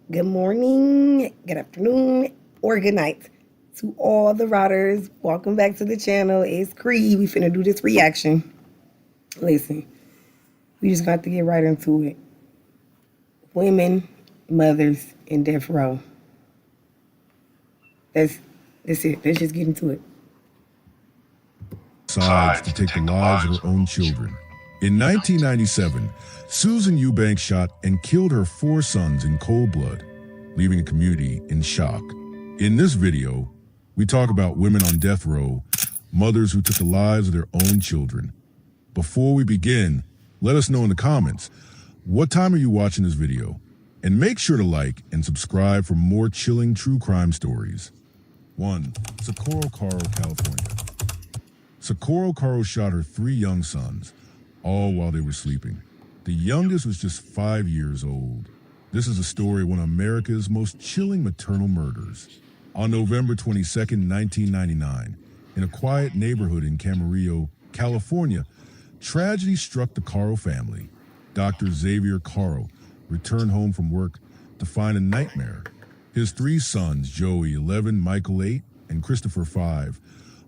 good morning, good afternoon, or good night to all the riders. Welcome back to the channel. It's Kree. We finna do this reaction. Listen, we just got to get right into it. Women, mothers, and death row. That's it. Let's just get into it. Decides to take the lives of her own children. In 1997, Susan Eubanks shot and killed her 4 sons in cold blood, leaving a community in shock. In this video, we talk about women on death row, mothers who took the lives of their own children. Before we begin, let us know in the comments, what time are you watching this video? And make sure to like and subscribe for more chilling true crime stories. 1. Socorro Caro, California. Socorro Caro shot her 3 young sons, all while they were sleeping. The youngest was just 5 years old. This is a story of one of America's most chilling maternal murders. On November 22, 1999, in a quiet neighborhood in Camarillo, California, tragedy struck the Caro family. Dr. Xavier Caro returned home from work to find a nightmare. His 3 sons, Joey, 11, Michael, 8, and Christopher, 5,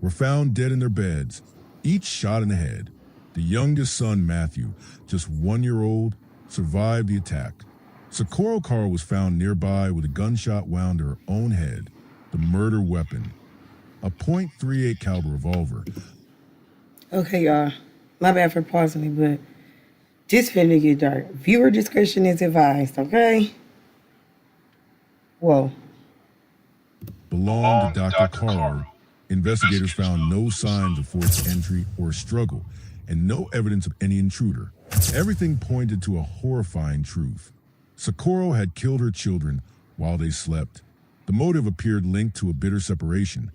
were found dead in their beds, each shot in the head. The youngest son, Matthew, just 1 year old, survived the attack. Socorro Caro was found nearby with a gunshot wound to her own head, the murder weapon, a .38 caliber revolver. Okay, y'all. My bad for pausing me, but this finna get dark. Viewer discretion is advised, okay? Whoa. Belonged to Dr. Caro. Investigators found no signs of forced entry or struggle, and no evidence of any intruder. Everything pointed to a horrifying truth. Socorro had killed her children while they slept. The motive appeared linked to a bitter separation.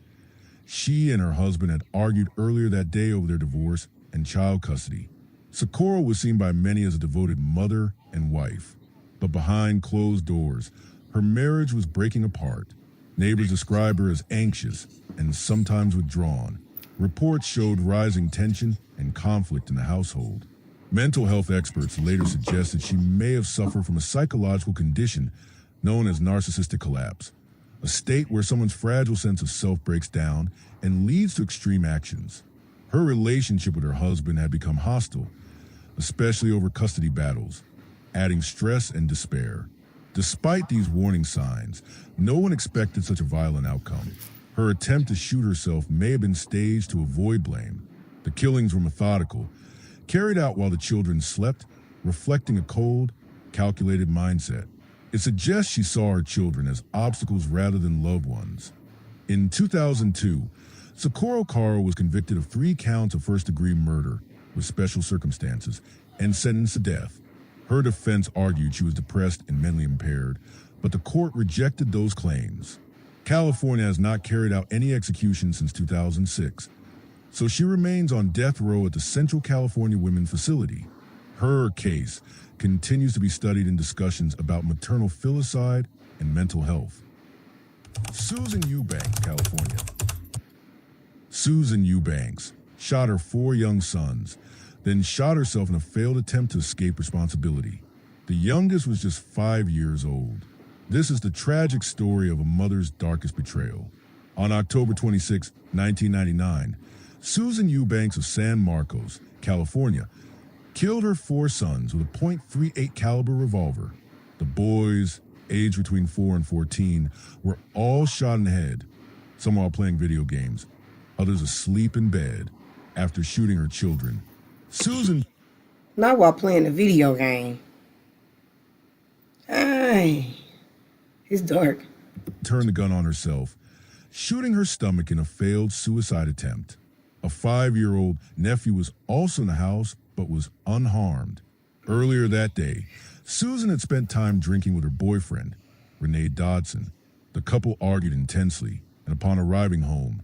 She and her husband had argued earlier that day over their divorce and child custody. Socorro was seen by many as a devoted mother and wife, but behind closed doors, her marriage was breaking apart. Neighbors described her as anxious and sometimes withdrawn. Reports showed rising tension and conflict in the household. Mental health experts later suggested she may have suffered from a psychological condition known as narcissistic collapse, a state where someone's fragile sense of self breaks down and leads to extreme actions. Her relationship with her husband had become hostile, especially over custody battles, adding stress and despair. Despite these warning signs, no one expected such a violent outcome. Her attempt to shoot herself may have been staged to avoid blame. The killings were methodical, carried out while the children slept, reflecting a cold, calculated mindset. It suggests she saw her children as obstacles rather than loved ones. In 2002, Socorro Caro was convicted of 3 counts of first-degree murder with special circumstances and sentenced to death. Her defense argued she was depressed and mentally impaired, but the court rejected those claims. California has not carried out any executions since 2006, so she remains on death row at the Central California Women's Facility. Her case continues to be studied in discussions about maternal filicide and mental health. Susan Eubanks, California. Susan Eubanks shot her 4 young sons, then shot herself in a failed attempt to escape responsibility. The youngest was just 5 years old. This is the tragic story of a mother's darkest betrayal. On October 26, 1999, Susan Eubanks of San Marcos, California, killed her 4 sons with a .38 caliber revolver. The boys, aged between 4 and 14, were all shot in the head, some while playing video games, others asleep in bed. After shooting her children, Susan... Not while playing a video game. Hey, it's dark. Turned the gun on herself, shooting her stomach in a failed suicide attempt. A 5-year-old nephew was also in the house, but was unharmed. Earlier that day, Susan had spent time drinking with her boyfriend, Renee Dodson. The couple argued intensely, and upon arriving home,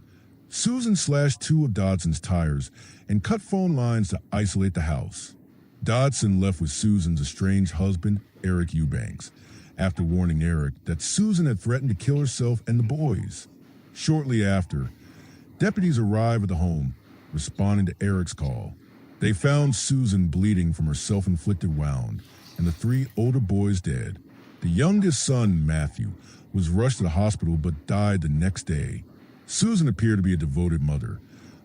Susan slashed 2 of Dodson's tires and cut phone lines to isolate the house. Dodson left with Susan's estranged husband, Eric Eubanks, after warning Eric that Susan had threatened to kill herself and the boys. Shortly after, deputies arrived at the home, responding to Eric's call. They found Susan bleeding from her self-inflicted wound and the 3 older boys dead. The youngest son, Matthew, was rushed to the hospital but died the next day. Susan appeared to be a devoted mother,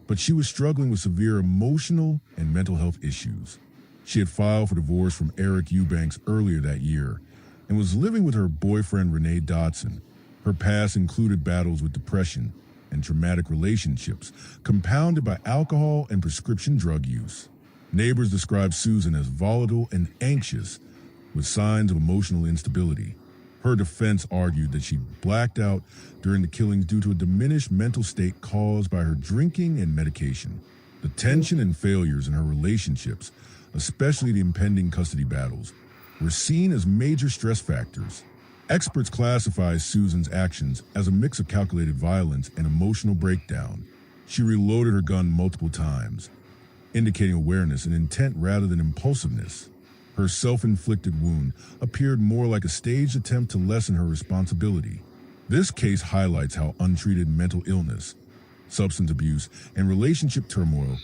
but she was struggling with severe emotional and mental health issues. She had filed for divorce from Eric Eubanks earlier that year and was living with her boyfriend, Renee Dodson. Her past included battles with depression and traumatic relationships, compounded by alcohol and prescription drug use. Neighbors described Susan as volatile and anxious, with signs of emotional instability. Her defense argued that she blacked out during the killings due to a diminished mental state caused by her drinking and medication. The tension and failures in her relationships, especially the impending custody battles, were seen as major stress factors. Experts classify Susan's actions as a mix of calculated violence and emotional breakdown. She reloaded her gun multiple times, indicating awareness and intent rather than impulsiveness. Her self-inflicted wound appeared more like a staged attempt to lessen her responsibility. This case highlights how untreated mental illness, substance abuse, and relationship turmoil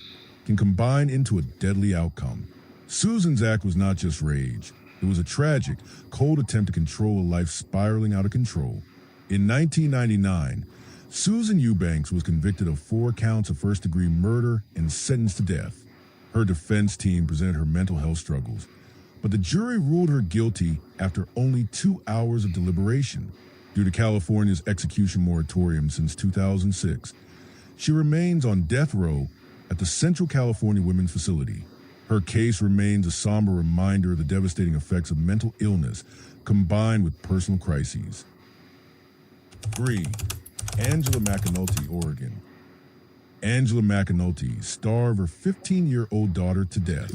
can combine into a deadly outcome. Susan's act was not just rage. It was a tragic, cold attempt to control a life spiraling out of control. In 1999, Susan Eubanks was convicted of 4 counts of first-degree murder and sentenced to death. Her defense team presented her mental health struggles, but the jury ruled her guilty after only 2 hours of deliberation. Due to California's execution moratorium since 2006, she remains on death row at the Central California Women's Facility. Her case remains a somber reminder of the devastating effects of mental illness combined with personal crises. 3. Angela McAnulty, Oregon. Angela McAnulty starved her 15-year-old daughter to death.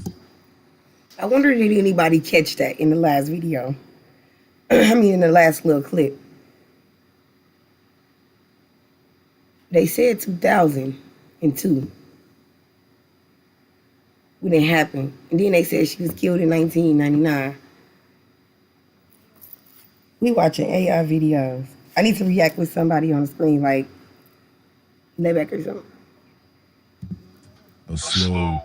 I wonder did anybody catch that in the last video? In the last little clip. They said 2002 when it happened. And then they said she was killed in 1999. We watching AI videos. I need to react with somebody on the screen like Kreeback or something. A slow,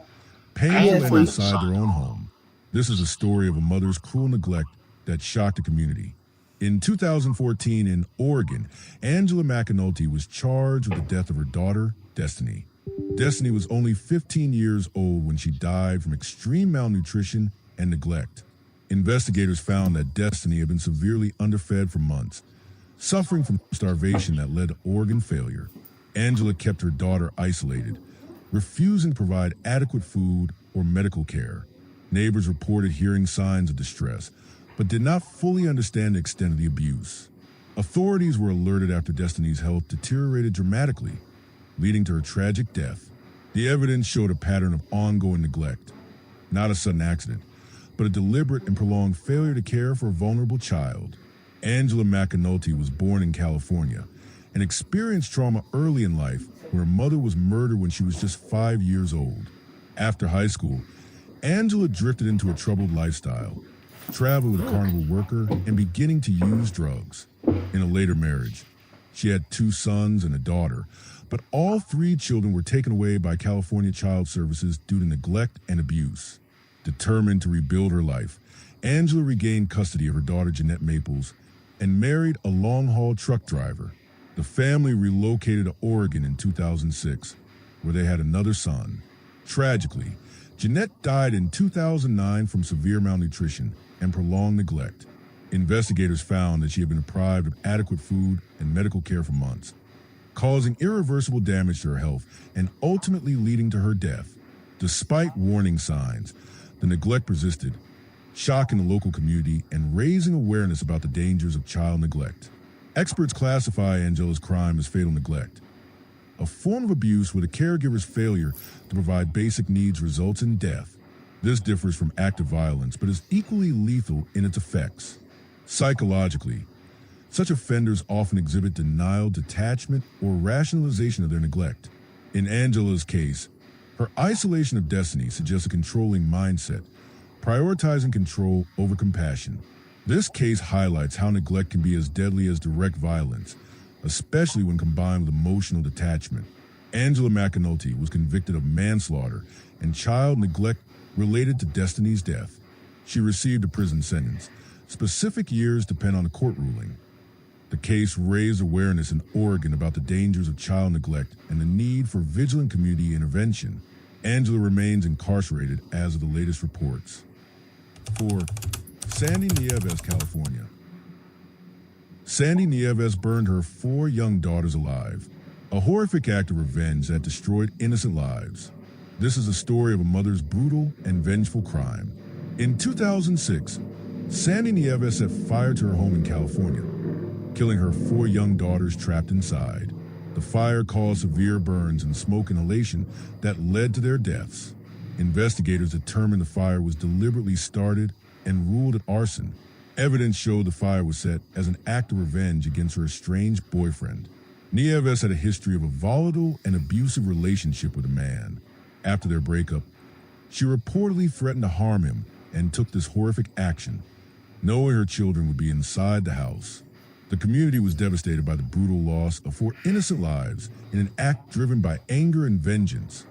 painful end inside their own home. This is a story of a mother's cruel neglect that shocked the community. In 2014 in Oregon, Angela McAnulty was charged with the death of her daughter, Destiny. Destiny was only 15 years old when she died from extreme malnutrition and neglect. Investigators found that Destiny had been severely underfed for months, suffering from starvation that led to organ failure. Angela kept her daughter isolated, refusing to provide adequate food or medical care. Neighbors reported hearing signs of distress, but did not fully understand the extent of the abuse. Authorities were alerted after Destiny's health deteriorated dramatically, leading to her tragic death. The evidence showed a pattern of ongoing neglect, not a sudden accident, but a deliberate and prolonged failure to care for a vulnerable child. Angela McAnulty was born in California and experienced trauma early in life when her mother was murdered when she was just 5 years old. After high school, Angela drifted into a troubled lifestyle, traveled with a carnival worker, and beginning to use drugs. In a later marriage, she had 2 sons and a daughter, but all 3 children were taken away by California Child Services due to neglect and abuse. Determined to rebuild her life, Angela regained custody of her daughter Jeanette Maples and married a long-haul truck driver. The family relocated to Oregon in 2006, where they had another son. Tragically, Jeanette died in 2009 from severe malnutrition and prolonged neglect. Investigators found that she had been deprived of adequate food and medical care for months, causing irreversible damage to her health and ultimately leading to her death. Despite warning signs, the neglect persisted, shocking the local community and raising awareness about the dangers of child neglect. Experts classify Angela's crime as fatal neglect, a form of abuse where the caregiver's failure to provide basic needs results in death. This differs from active violence, but is equally lethal in its effects. Psychologically, such offenders often exhibit denial, detachment, or rationalization of their neglect. In Angela's case, her isolation of Destiny suggests a controlling mindset, prioritizing control over compassion. This case highlights how neglect can be as deadly as direct violence, especially when combined with emotional detachment. Angela McAnulty was convicted of manslaughter and child neglect related to Destiny's death. She received a prison sentence, Specific years depend on the court ruling. The case raised awareness in Oregon about the dangers of child neglect and the need for vigilant community intervention. Angela remains incarcerated as of the latest reports. 4. Sandy Nieves, California. Sandy Nieves burned her 4 young daughters alive, a horrific act of revenge that destroyed innocent lives. This is a story of a mother's brutal and vengeful crime. In 2006, Sandy Nieves set fire to her home in California, killing her 4 young daughters trapped inside. The fire caused severe burns and smoke inhalation that led to their deaths. Investigators determined the fire was deliberately started and ruled it arson. Evidence showed the fire was set as an act of revenge against her estranged boyfriend. Nieves had a history of a volatile and abusive relationship with a man. After their breakup, she reportedly threatened to harm him and took this horrific action, knowing her children would be inside the house. The community was devastated by the brutal loss of 4 innocent lives in an act driven by anger and vengeance.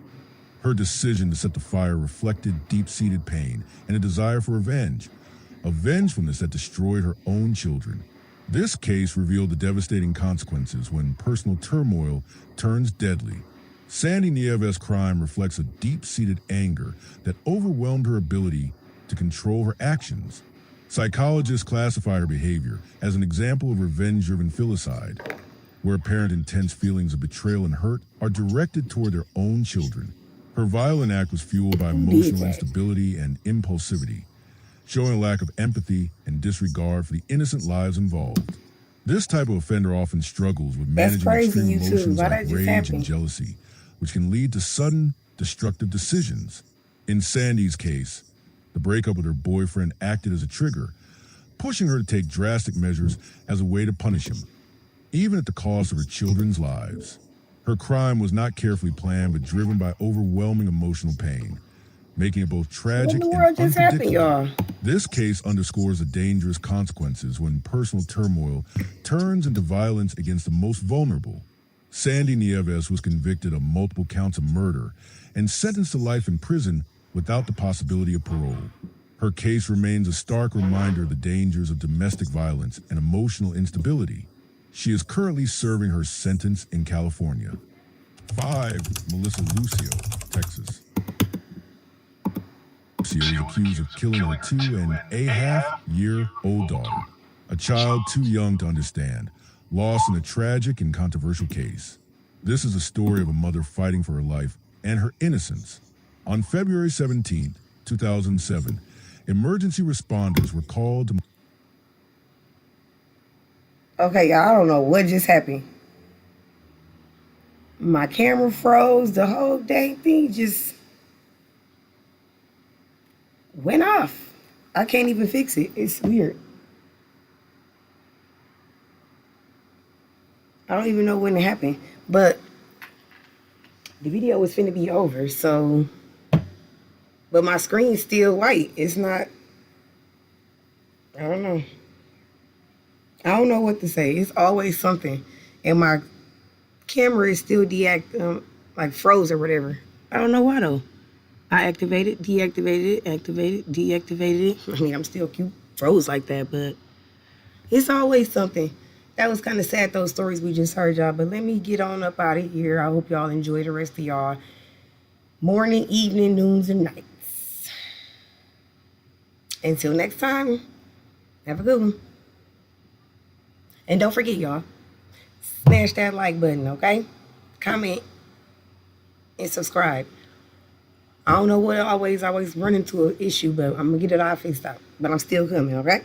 Her decision to set the fire reflected deep-seated pain and a desire for revenge, a vengefulness that destroyed her own children. This case revealed the devastating consequences when personal turmoil turns deadly. Sandy Nieves' crime reflects a deep-seated anger that overwhelmed her ability to control her actions. Psychologists classify her behavior as an example of revenge-driven filicide, where apparent intense feelings of betrayal and hurt are directed toward their own children. Her violent act was fueled by emotional instability and impulsivity, showing a lack of empathy and disregard for the innocent lives involved. This type of offender often struggles with managing extreme emotions like rage and jealousy, which can lead to sudden, destructive decisions. In Sandy's case, the breakup with her boyfriend acted as a trigger, pushing her to take drastic measures as a way to punish him, even at the cost of her children's lives. Her crime was not carefully planned, but driven by overwhelming emotional pain, making it both tragic and unpredictable. This case underscores the dangerous consequences when personal turmoil turns into violence against the most vulnerable. Sandy Nieves was convicted of multiple counts of murder and sentenced to life in prison without the possibility of parole. Her case remains a stark reminder of the dangers of domestic violence and emotional instability. She is currently serving her sentence in California. 5. Melissa Lucio, Texas. Lucio is accused of killing her 2.5-year-old daughter, a child too young to understand, lost in a tragic and controversial case. This is a story of a mother fighting for her life and her innocence. On February 17, 2007, emergency responders were called to... Okay, y'all, I don't know what just happened. My camera froze. The whole dang thing just went off. I can't even fix it. It's weird. I don't even know when it happened. But the video was finna be over, so... But my screen's still white. It's not... I don't know. I don't know what to say. It's always something. And my camera is still like froze or whatever. I don't know why though. I activated, deactivated it, activated, deactivated it. I mean, I'm still cute, froze like that, but it's always something. That was kind of sad, those stories we just heard, y'all. But let me get on up out of here. I hope y'all enjoy the rest of y'all morning, evening, noons, and nights. Until next time, have a good one. And don't forget, y'all, smash that like button, okay? Comment and subscribe. I don't know what always run into an issue, but I'm going to get it all fixed out. But I'm still coming, okay?